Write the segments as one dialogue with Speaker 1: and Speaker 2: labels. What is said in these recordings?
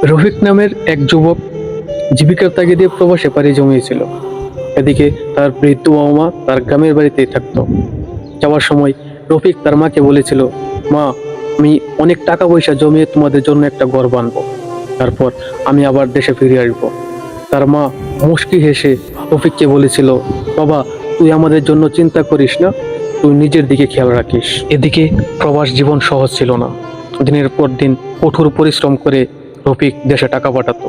Speaker 1: রফিক নামের এক যুবক জীবিকার তাগিদে প্রবাসে পাড়ি জমিয়েছিল। এদিকে তার বৃদ্ধ বাবা মা তার গ্রামের বাড়িতেই থাকতো। যাওয়ার সময় রফিক তার মাকে বলেছিল, মা, আমি অনেক টাকা পয়সা জমিয়ে তোমাদের জন্য একটা ঘর বানবো, তারপর আমি আবার দেশে ফিরে আসবো। তার মা মুচকি হেসে রফিককে বলেছিল, বাবা, তুই আমাদের জন্য চিন্তা করিস না, তুই নিজের দিকে খেয়াল রাখিস। এদিকে প্রবাস জীবন সহজ ছিল না। দিনের পর দিন কঠোর পরিশ্রম করে রফিক দেশে টাকা পাঠাতো।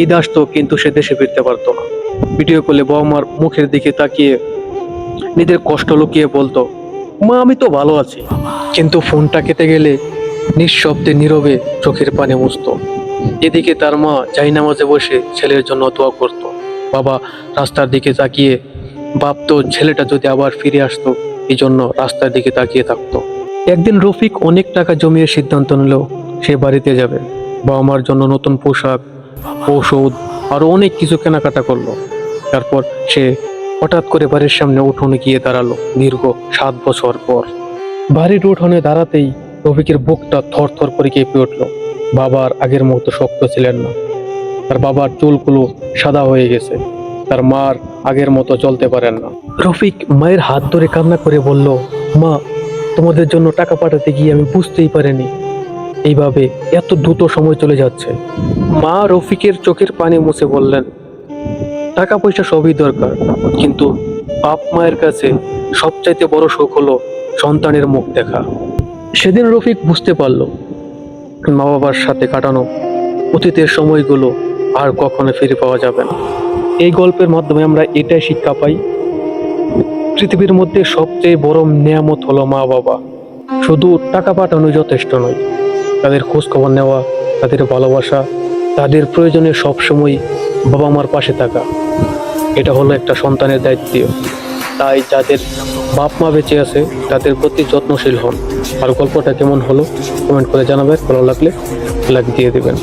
Speaker 1: ঈদ আসতো কিন্তু সে দেশে ফিরতে পারতো না। ভিডিও কলে বাবা মার মুখের দিকে তাকিয়ে নিজের কষ্ট লুকিয়ে বলতো, মা, আমি তো ভালো আছি। কিন্তু ফোনটা কেটে গেলে নিঃশব্দে নীরবে চোখের পানি মুছতো। এদিকে তার মা জায়নামাজে বসে ছেলের জন্য দোয়া করত। বাবা রাস্তার দিকে তাকিয়ে ভাবতো ছেলেটা যদি আবার ফিরে আসতো, এই জন্য রাস্তার দিকে তাকিয়ে থাকতো। একদিন রফিক অনেক টাকা জমিয়ে সিদ্ধান্ত নিল সে বাড়িতে যাবে। বাবা মার জন্য নতুন পোশাক, ঔষধ আরো অনেক কিছু কেনাকাটা করলো। তারপর সে হঠাৎ করে বাড়ির সামনে উঠোনে গিয়ে দাঁড়ালো দীর্ঘ 7 বছর পর। বাড়ির উঠোনে দাঁড়াতেই রফিকের বুকটা থর থর করে কেঁপে উঠল। বাবার আগের মতো শক্ত ছিলেন না। তার বাবার চুলগুলো সাদা হয়ে গেছে। তার মার আগের মতো চলতে পারেন না। রফিক মায়ের হাত ধরে কান্না করে বলল, মা, তোমাদের জন্য টাকা পাঠাতে গিয়ে আমি বুঝতেই পারিনি এইভাবে এত দ্রুত সময় চলে যাচ্ছে। মা রফিকের চোখের পানি মুছে বললেন, টাকা পয়সা সবই দরকার, কিন্তু বাপ মায়ের কাছে সবচাইতে বড় সুখ হলো সন্তানের মুখ দেখা। সেদিন রফিক বুঝতে পারল মা বাবার সাথে কাটানো অতীতের সময়গুলো আর কখনো ফিরে পাওয়া যাবে না। এই গল্পের মাধ্যমে আমরা এটাই শিক্ষা পাই, পৃথিবীর মধ্যে সবচেয়ে বড় নেয়ামত হলো মা বাবা। শুধু টাকা পাঠানো যথেষ্ট নয়, তাদের খোঁজ খবর নেওয়া, তাদের ভালোবাসা, তাদের প্রয়োজনে সবসময় বাবা মার পাশে থাকা, এটা হলো একটা সন্তানের দায়িত্ব। তাই যাদের বাপ মা বেঁচে আছে তাদের প্রতি যত্নশীল হন। আর গল্পটা কেমন হলো কমেন্ট করে জানাবেন, ভালো লাগলে লাইক দিয়ে দেবেন।